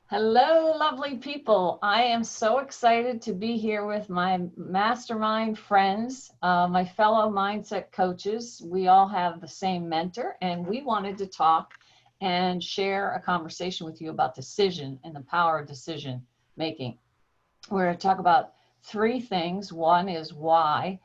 Hello, lovely people. I am so excited to be here with my mastermind friends, my fellow mindset coaches. We all have the same mentor, and we wanted to talk and share a conversation with you about decision and the power of decision making. We're going to talk about three things. One is why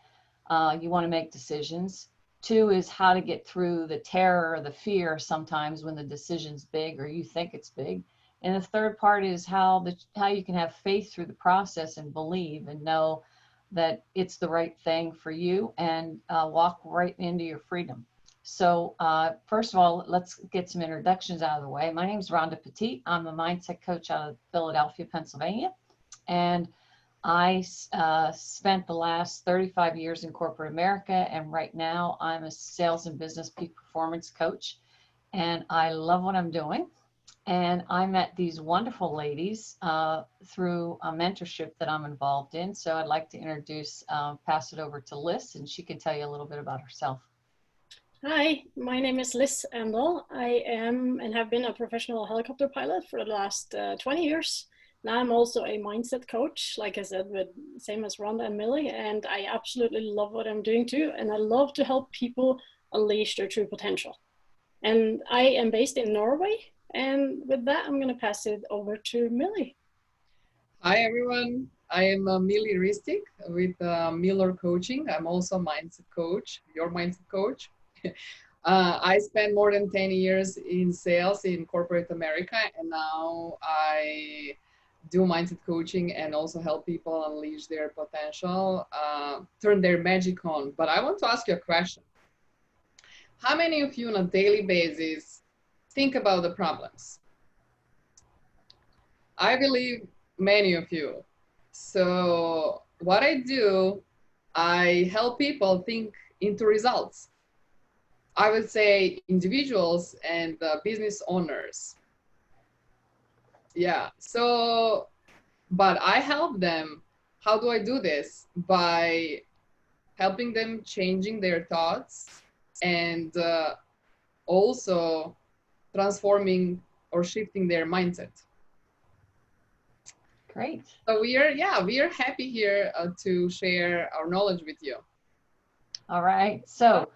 you want to make decisions. Two is how to get through the terror or the fear sometimes when the decision's big or you think it's big. And the third part is how you can have faith through the process and believe and know that it's the right thing for you and walk right into your freedom. So first of all, let's get some introductions out of the way. My name is Rhonda Petit. I'm a mindset coach out of Philadelphia, Pennsylvania. And I spent the last 35 years in corporate America, and right now I'm a sales and business peak performance coach, and I love what I'm doing. And I met these wonderful ladies through a mentorship that I'm involved in. So I'd like to pass it over to Liss, and she can tell you a little bit about herself. Hi, my name is Liss Amdal. I am and have been a professional helicopter pilot for the last 20 years. Now I'm also a mindset coach, like I said, with same as Rhonda and Mili, and I absolutely love what I'm doing too. And I love to help people unleash their true potential. And I am based in Norway. And with that, I'm going to pass it over to Mili. Hi everyone, I am Mili Ristic with Miller Coaching. I'm also a mindset coach, your mindset coach. I spent more than 10 years in sales in corporate America, and now I do mindset coaching and also help people unleash their potential, turn their magic on. But I want to ask you a question. How many of you on a daily basis think about the problems? I believe many of you. So what I do, I help people think into results. I would say individuals and business owners. Yeah, so, but I help them. How do I do this? By helping them changing their thoughts and also transforming or shifting their mindset. Great. So we are happy here to share our knowledge with you. All right. So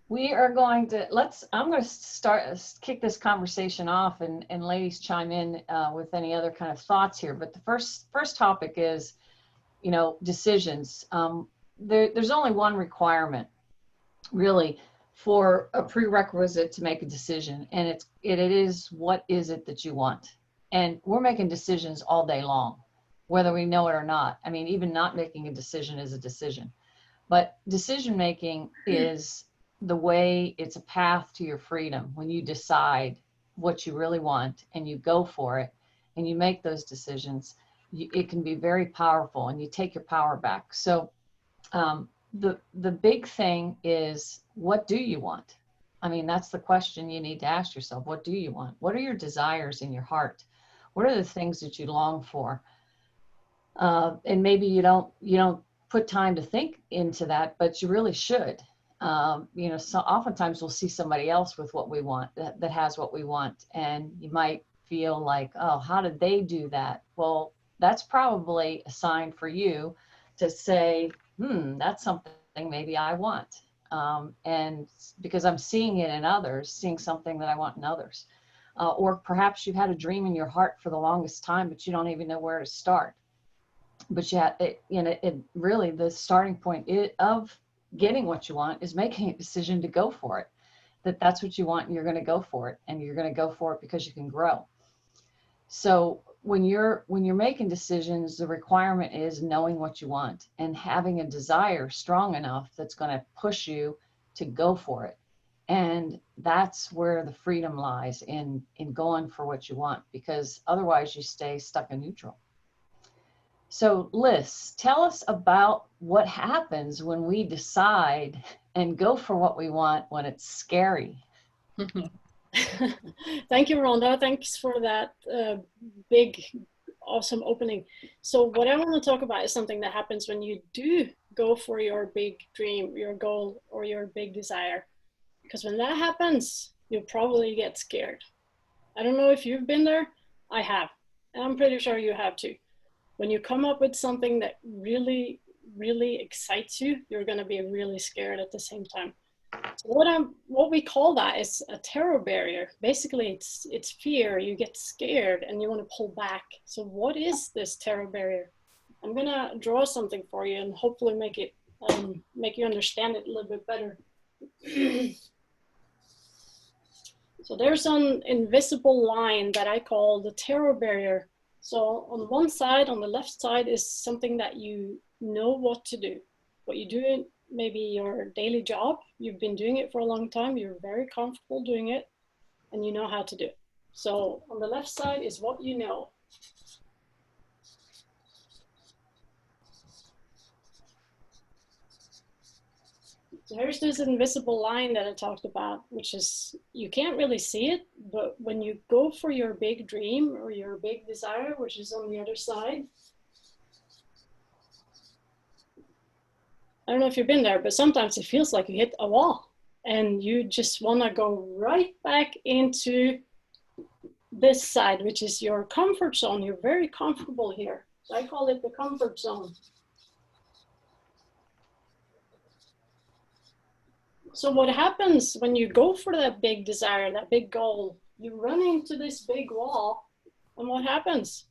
we are going to I'm going to kick this conversation off, and ladies chime in with any other kind of thoughts here. But the first topic is, decisions. There's only one requirement really for a prerequisite to make a decision, and it is, what is it that you want? And we're making decisions all day long, whether we know it or not. I mean, even not making a decision is a decision. But decision making is the way, it's a path to your freedom. When you decide what you really want and you go for it and you make those decisions, it can be very powerful, and you take your power back. So the big thing is, what do you want? I mean, that's the question you need to ask yourself. What do you want? What are your desires in your heart? What are the things that you long for? And maybe you don't put time to think into that, but you really should. So oftentimes we'll see somebody else with what we want, that has what we want, and you might feel like, oh, how did they do that? Well, that's probably a sign for you to say, that's something maybe I want. And because I'm seeing it in others, seeing something that I want in others. Or perhaps you've had a dream in your heart for the longest time, but you don't even know where to start. But it really, the starting point of getting what you want is making a decision to go for it. That's what you want, and you're going to go for it, and you're going to go for it because you can grow. So when you're making decisions, the requirement is knowing what you want and having a desire strong enough that's going to push you to go for it. And that's where the freedom lies, in going for what you want, because otherwise you stay stuck in neutral. So Liss, tell us about what happens when we decide and go for what we want when it's scary. Thank you, Rhonda. Thanks for that big, awesome opening. So what I want to talk about is something that happens when you do go for your big dream, your goal, or your big desire. Because when that happens, you'll probably get scared. I don't know if you've been there. I have. I'm pretty sure you have too. When you come up with something that really, really excites you, you're going to be really scared at the same time. So what we call that is a terror barrier. Basically, it's fear. You get scared and you want to pull back. So what is this terror barrier? I'm going to draw something for you and hopefully make you understand it a little bit better. So there's an invisible line that I call the terror barrier. So on one side, on the left side, is something that you know what to do. What you do in maybe your daily job, you've been doing it for a long time, you're very comfortable doing it, and you know how to do it. So on the left side is what you know. So here's this invisible line that I talked about, which is, you can't really see it, but when you go for your big dream or your big desire, which is on the other side, I don't know if you've been there, but sometimes it feels like you hit a wall and you just want to go right back into this side, which is your comfort zone. You're very comfortable here. So I call it the comfort zone. So what happens when you go for that big desire, that big goal, you run into this big wall, and what happens?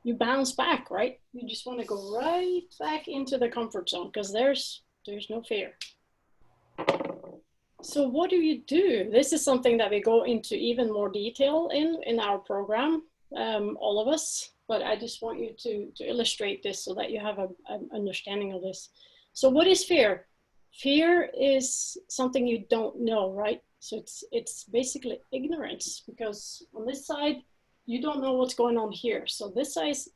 You bounce back, right? You just want to go right back into the comfort zone because there's no fear. So what do you do? This is something that we go into even more detail in our program, all of us, but I just want you to illustrate this so that you have an understanding of this. So what is fear? Fear is something you don't know, right? So it's basically ignorance, because on this side, you don't know what's going on here. So this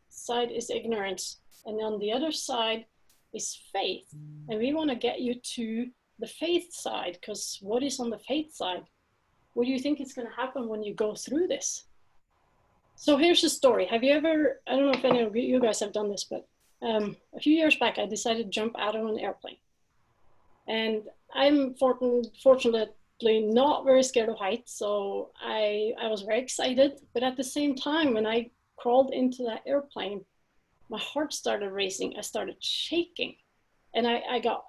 side is ignorance. And on the other side is faith. And we want to get you to the faith side, because what is on the faith side? What do you think is going to happen when you go through this? So here's the story. Have you ever, I don't know if any of you guys have done this, but a few years back, I decided to jump out of an airplane. And I'm fortunately not very scared of heights, so I was very excited. But at the same time, when I crawled into that airplane, my heart started racing. I started shaking, and I got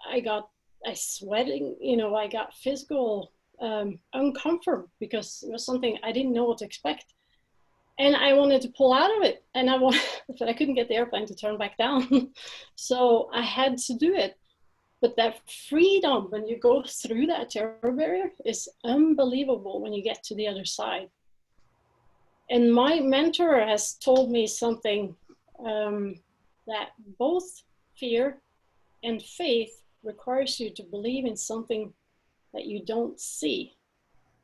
sweating. You know, I got physical uncomfort because it was something I didn't know what to expect, and I wanted to pull out of it, and but I couldn't get the airplane to turn back down, so I had to do it. But that freedom when you go through that terror barrier is unbelievable when you get to the other side. And my mentor has told me something that both fear and faith requires you to believe in something that you don't see.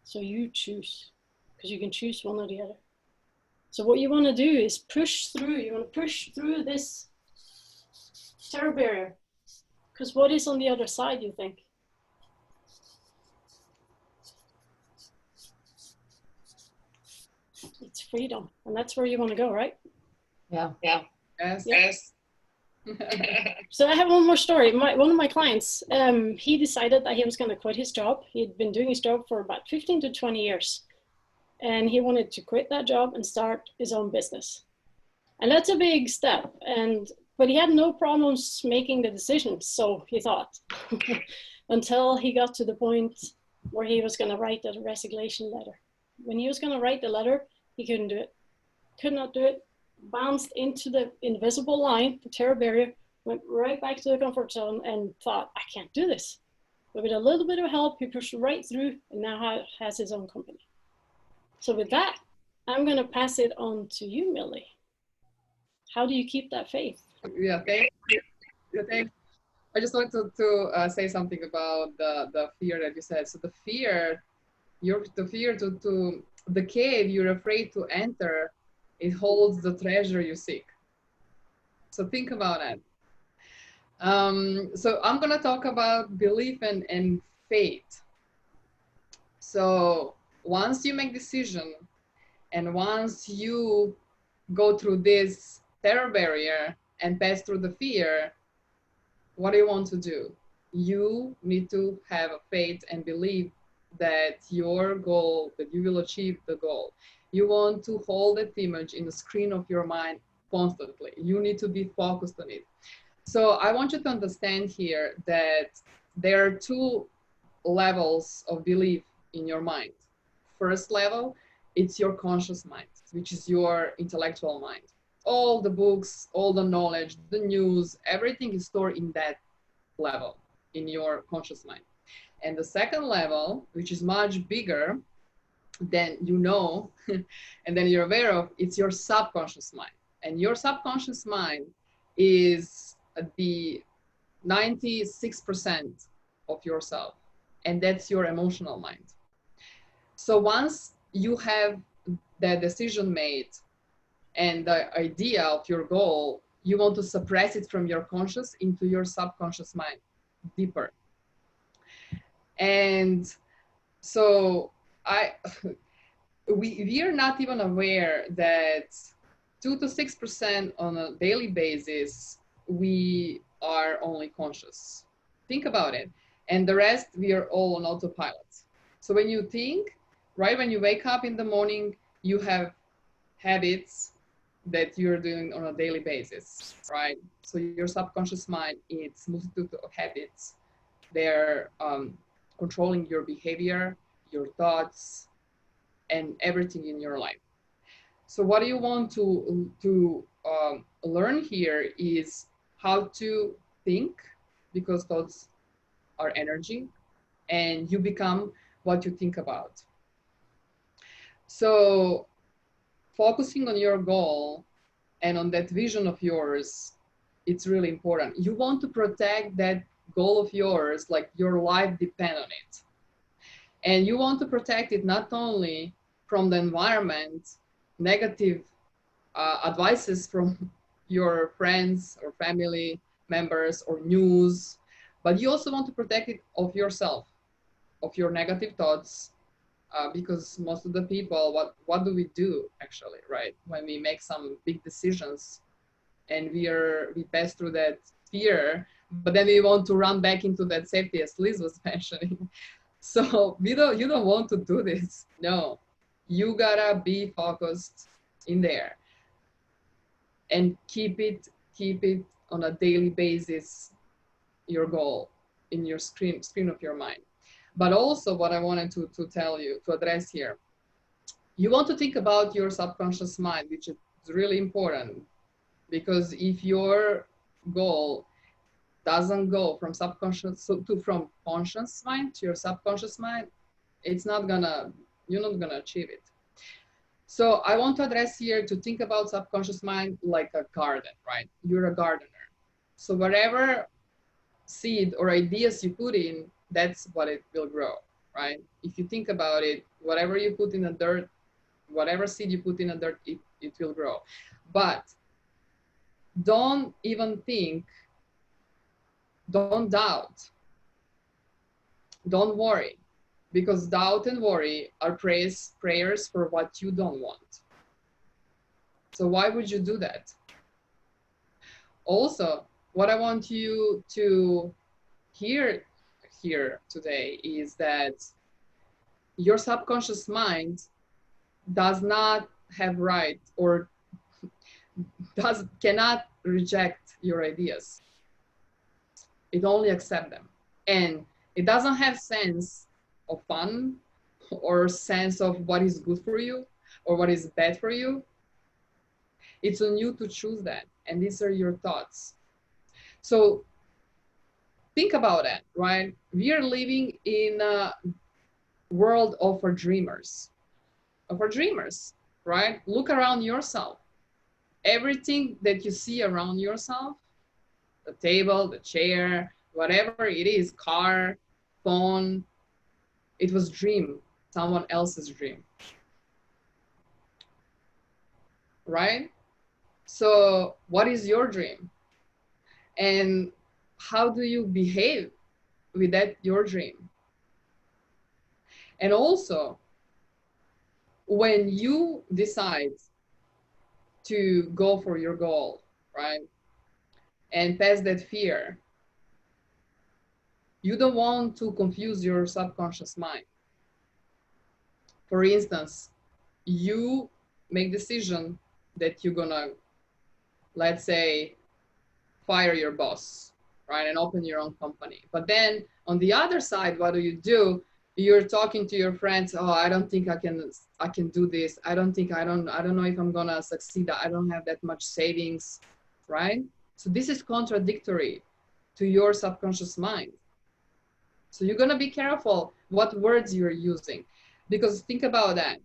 So you choose, because you can choose one or the other. So what you want to do is push through. You want to push through this terror barrier. Because what is on the other side, you think? It's freedom. And that's where you want to go, right? Yeah. Yes. Yeah. So I have one more story. One of my clients, he decided that he was going to quit his job. He'd been doing his job for about 15 to 20 years. And he wanted to quit that job and start his own business. And that's a big step. But he had no problems making the decision, so he thought, until he got to the point where he was going to write a resignation letter. When he was going to write the letter, he couldn't do it. Could not do it. Bounced into the invisible line, the terror barrier, went right back to the comfort zone and thought, I can't do this. But with a little bit of help, he pushed right through and now has his own company. So with that, I'm going to pass it on to you, Mili. How do you keep that faith? Yeah, thank you. I just wanted to say something about the fear that you said. So the fear to the cave you're afraid to enter, it holds the treasure you seek. So think about it. So I'm gonna talk about belief and faith. So once you make decision and once you go through this terror barrier and pass through the fear, what do you want to do? You need to have faith and believe that your goal, that you will achieve the goal. You want to hold that image in the screen of your mind constantly. You need to be focused on it. So I want you to understand here that there are two levels of belief in your mind. First level, it's your conscious mind, which is your intellectual mind. All the books, all the knowledge, the news, everything is stored in that level, in your conscious mind. And the second level, which is much bigger than you know, and then you're aware of, it's your subconscious mind. And your subconscious mind is the 96% of yourself, and that's your emotional mind. So once you have that decision made and the idea of your goal, you want to suppress it from your conscious into your subconscious mind deeper. And so we are not even aware that 2 to 6% on a daily basis, we are only conscious. Think about it. And the rest, we are all on autopilot. So when you think, right, when you wake up in the morning, you have habits that you're doing on a daily basis, right? So your subconscious mind, it's multitude of habits. They're controlling your behavior, your thoughts, and everything in your life. So what you want to learn here is how to think, because thoughts are energy, and you become what you think about. So focusing on your goal and on that vision of yours, it's really important. You want to protect that goal of yours, like your life depends on it. And you want to protect it not only from the environment, negative advices from your friends or family members or news, but you also want to protect it of yourself, of your negative thoughts, because most of the people, what do we do actually, right? When we make some big decisions and we pass through that fear, but then we want to run back into that safety, as Liz was mentioning. So you don't want to do this. No, you gotta be focused in there and keep it on a daily basis, your goal in your screen of your mind. But also what I wanted to tell you, to address here, you want to think about your subconscious mind, which is really important, because if your goal doesn't go from subconscious from conscious mind to your subconscious mind, you're not gonna achieve it. So I want to address here to think about subconscious mind like a garden, right? You're a gardener. So whatever seed or ideas you put in, that's what it will grow, right? If you think about it, whatever you put in the dirt, whatever seed you put in the dirt, it will grow. But don't even think, don't doubt, don't worry, because doubt and worry are prayers for what you don't want. So why would you do that? Also, what I want you to hear here today is that your subconscious mind does not have right or cannot reject your ideas. It only accepts them. And it doesn't have sense of fun or sense of what is good for you or what is bad for you. It's on you to choose that. And these are your thoughts. So think about that, right? We are living in a world of our dreamers, right? Look around yourself. Everything that you see around yourself, the table, the chair, whatever it is, car, phone, it was dream, someone else's dream, right? So what is your dream? And how do you behave with that, your dream? And also, when you decide to go for your goal, right, and pass that fear, you don't want to confuse your subconscious mind. For instance, you make decision that you're gonna, let's say, fire your boss, right, and open your own company. But then on the other side, what do? You're talking to your friends. Oh, I don't think I can do this. I don't know if I'm gonna succeed. I don't have that much savings, right? So this is contradictory to your subconscious mind. So you're gonna be careful what words you're using, because think about that.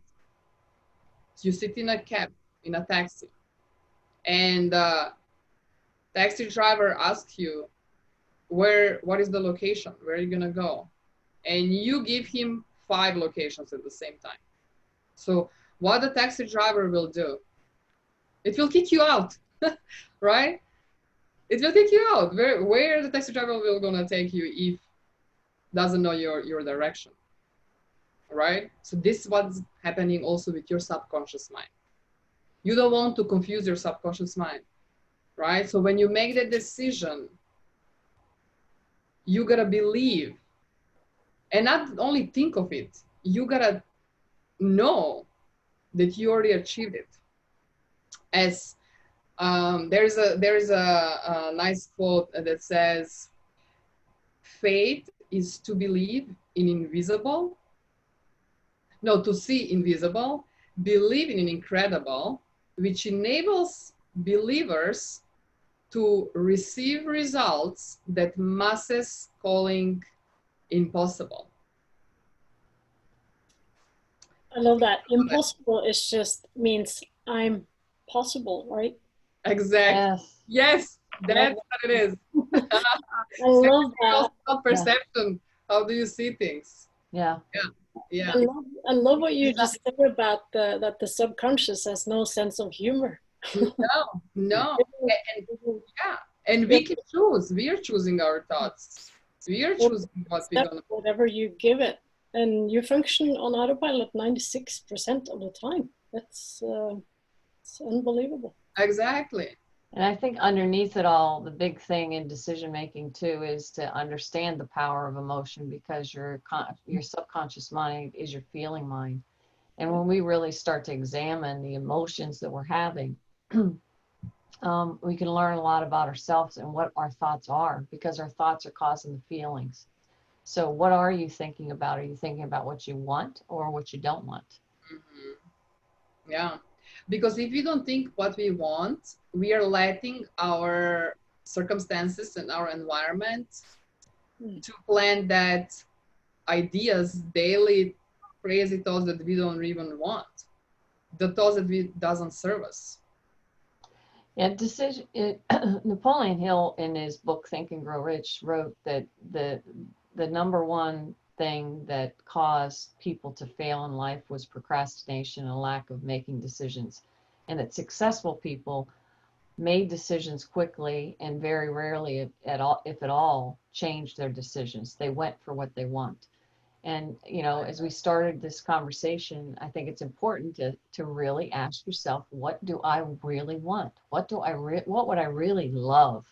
You sit in a cab, in a taxi, and taxi driver asks you what is the location, where are you gonna go, and you give him 5 locations at the same time. So what the taxi driver will do, it will kick you out. Right? It will kick you out. Where the taxi driver will gonna take you if doesn't know your direction, right? So this is what's happening also with your subconscious mind. You don't want to confuse your subconscious mind, right? So when you make the decision, you gotta believe and not only think of it, you gotta know that you already achieved it. As there is a nice quote that says, faith is to believe in invisible, no, to see invisible, believe in incredible, which enables believers to receive results that masses calling impossible. I love that. Impossible is just means I'm possible, right? Exactly. Yes, that's what it is. I love that. Perception. How do you see things? Yeah. Yeah. I love what you just said about that the subconscious has no sense of humor. No. And we can choose. We are choosing our thoughts. We are choosing what we're gonna. Whatever you give it, and you function on autopilot 96% of the time. That's it's unbelievable. Exactly. And I think underneath it all, the big thing in decision making too is to understand the power of emotion, because your subconscious mind is your feeling mind. And when we really start to examine the emotions that we're having, we can learn a lot about ourselves and what our thoughts are, because our thoughts are causing the feelings. So what are you thinking about? Are you thinking about what you want or what you don't want? Mm-hmm. Yeah. Because if we don't think what we want, we are letting our circumstances and our environment to plant that ideas, daily crazy thoughts that we don't even want, the thoughts that doesn't serve us. Yeah, Napoleon Hill in his book Think and Grow Rich wrote that the number one thing that caused people to fail in life was procrastination and a lack of making decisions, and that successful people made decisions quickly and very rarely at all, if at all, changed their decisions. They went for what they want. And, as we started this conversation, I think it's important to really ask yourself, what do I really want? What would I really love?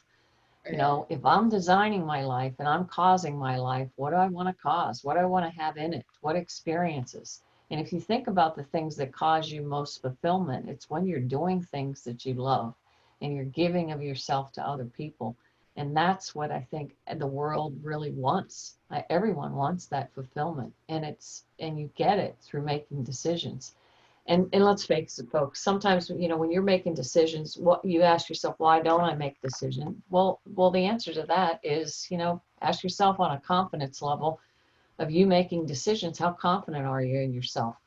If I'm designing my life and I'm causing my life, what do I want to cause? What do I want to have in it? What experiences? And if you think about the things that cause you most fulfillment, it's when you're doing things that you love and you're giving of yourself to other people. And that's what I think the world really wants. Everyone wants that fulfillment, and you get it through making decisions. And let's face it, folks, sometimes, when you're making decisions, what you ask yourself, why don't I make decisions? Well, the answer to that is, ask yourself on a confidence level of you making decisions, how confident are you in yourself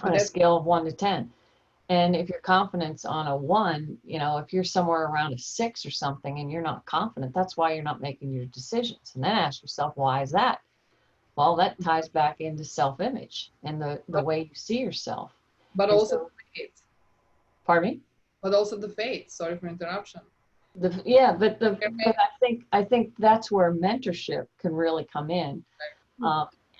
on a scale of 1 to 10? And if your confidence on a 1, if you're somewhere around a 6 or something and you're not confident, that's why you're not making your decisions. And then ask yourself, why is that? Well, that ties back into self-image and the way you see yourself. But and also the faith. Pardon me? But also the faith. Sorry for interruption. But I think that's where mentorship can really come in,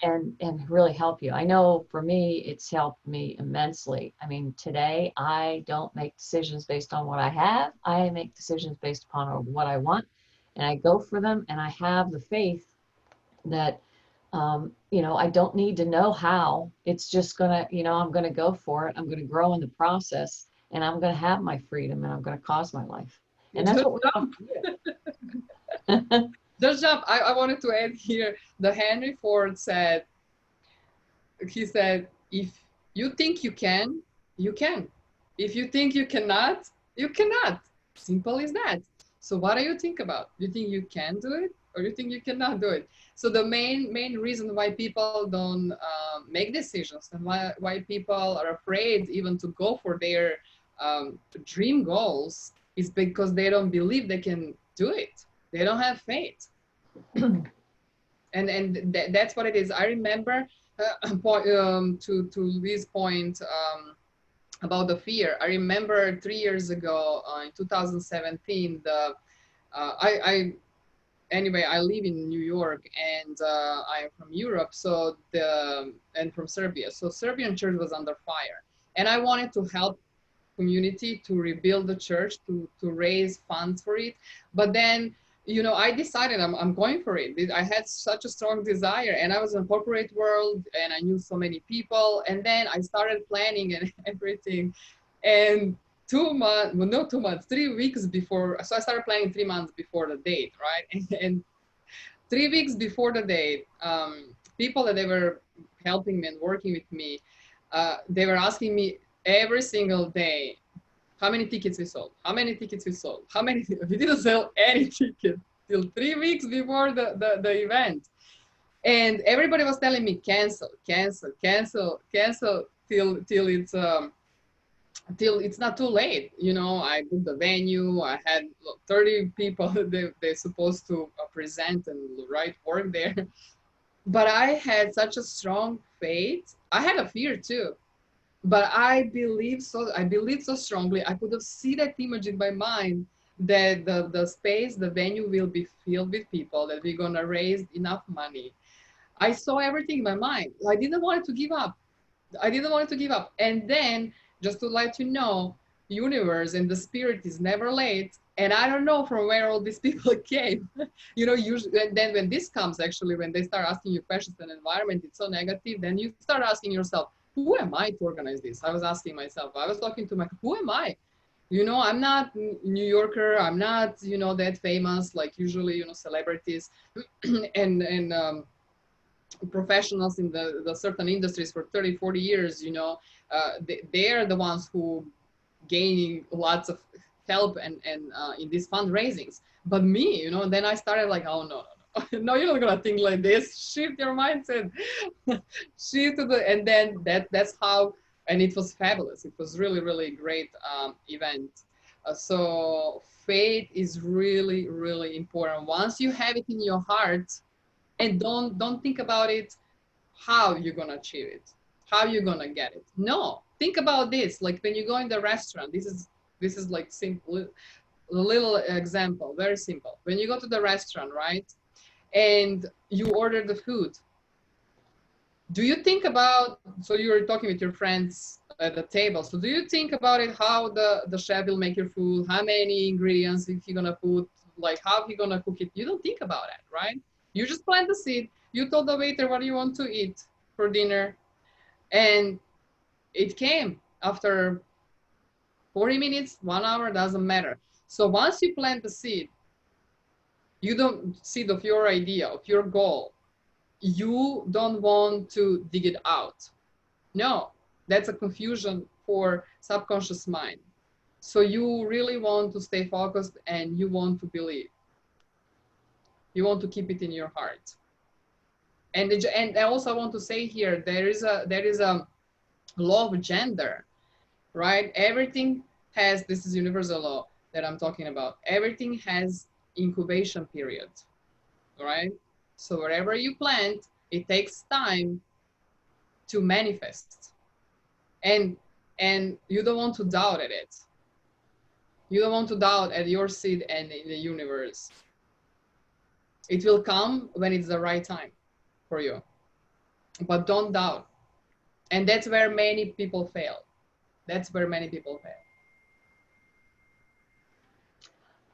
and really help you. I know for me, it's helped me immensely. I mean, today I don't make decisions based on what I have. I make decisions based upon what I want, and I go for them. And I have the faith that You know, I don't need to know how. It's just gonna, you know, I'm gonna go for it. I'm gonna grow in the process, and I'm gonna have my freedom, and I'm gonna cause my life. And that's Just what we jump. want. Just jump. I wanted to add here, the Henry Ford said, he said, if you think you can, you can. If you think you cannot, you cannot. Simple as that. So what do you think about? You think you can do it, or you think you cannot do it? So the main reason why people don't make decisions, and why people are afraid even to go for their dream goals, is because they don't believe they can do it. They don't have faith. And that's what it is. I remember to Lizz's point about the fear. I remember 3 years ago, in 2017, I anyway, I live in New York, and I'm from Europe, so and from Serbia. So Serbian church was under fire, and I wanted to help community to rebuild the church, to raise funds for it. But then, you know, I decided I'm going for it. I had such a strong desire, and I was in corporate world, and I knew so many people, and then I started planning and everything. And 2 months, well, not 2 months, 3 weeks before, so I started planning 3 months before the date, right? And 3 weeks before the date, people that they were helping me and working with me, they were asking me every single day, how many tickets we sold, how many tickets we sold, how many, we didn't sell any ticket till 3 weeks before the event. And everybody was telling me, cancel, cancel, cancel, cancel, till it's not too late. You know, I booked the venue, I had 30 people they're supposed to present and write work there. But I had such a strong faith. I had a fear too, but I believe so strongly. I could have seen that image in my mind, that the space, the venue will be filled with people, that we're gonna raise enough money. I saw everything in my mind. I didn't want to give up. I didn't want to give up. And then, just to let you know, universe and the spirit is never late. And I don't know from where all these people came. You know, usually, and then when this comes, actually, when they start asking you questions, and environment it's so negative, then you start asking yourself, who am I to organize this? I was asking myself, I was talking to my, who am I? You know, I'm not New Yorker. I'm not, you know, that famous, like usually, you know, celebrities and professionals in the certain industries for 30, 40 years, you know, they're the ones who gaining lots of help and in these fundraisings. But me, you know, and then I started like, oh, no, no, no, no, you're not gonna think like this. Shift your mindset. Shift to the, and then that's how, and it was fabulous. It was really, really great event. So faith is really, really important. Once you have it in your heart, and don't think about it, how you're gonna achieve it, how you're gonna get it. No, think about this. Like when you go in the restaurant, this is like simple, a little example, very simple. When you go to the restaurant, right, and you order the food, do you think about, so you're talking with your friends at the table, so do you think about it, how the chef will make your food, how many ingredients is he gonna put, like how he gonna cook it? You don't think about it, right? You just plant the seed. You told the waiter what you want to eat for dinner, and it came after 40 minutes, 1 hour, doesn't matter. So once you plant the seed, you don't seed of your idea, of your goal, you don't want to dig it out. No, that's a confusion for subconscious mind. So you really want to stay focused, and you want to believe. You want to keep it in your heart. And I also want to say here, there is a law of gender, right? Everything has, this is universal law that I'm talking about. Everything has incubation period, right? So wherever you plant, it takes time to manifest, and you don't want to doubt at it. You don't want to doubt at your seed and in the universe. It will come when it's the right time for you, but don't doubt. And that's where many people fail. That's where many people fail.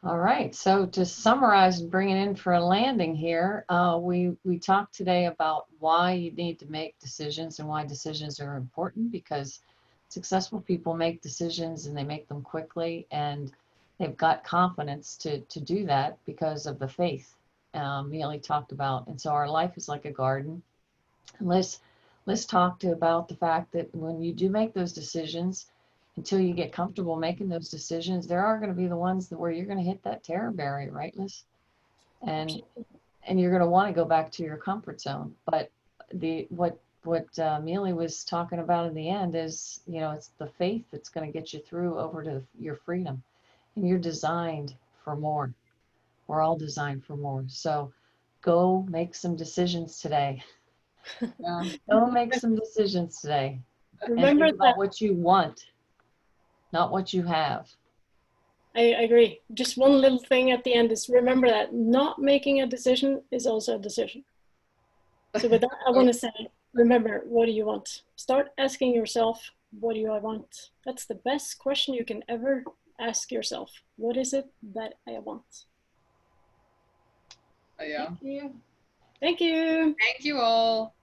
All right, so to summarize and bring it in for a landing here, we talked today about why you need to make decisions and why decisions are important, because successful people make decisions and they make them quickly, and they've got confidence to do that because of the faith Mili talked about. And so our life is like a garden. Liss talked about the fact that when you do make those decisions, until you get comfortable making those decisions, there are going to be the ones that where you're going to hit that terror barrier, right, Liss? And you're going to want to go back to your comfort zone. But what Mili was talking about in the end is, it's the faith that's going to get you through over to your freedom. And you're designed for more. We're all designed for more. So go make some decisions today. Yeah. Go make some decisions today. And Remember think that. about what you want, not what you have. I agree. Just one little thing at the end is remember that not making a decision is also a decision. So with that, I want to say, remember, what do you want? Start asking yourself, what do I want? That's the best question you can ever ask yourself. What is it that I want? Yeah. Thank you. Thank you. Thank you all.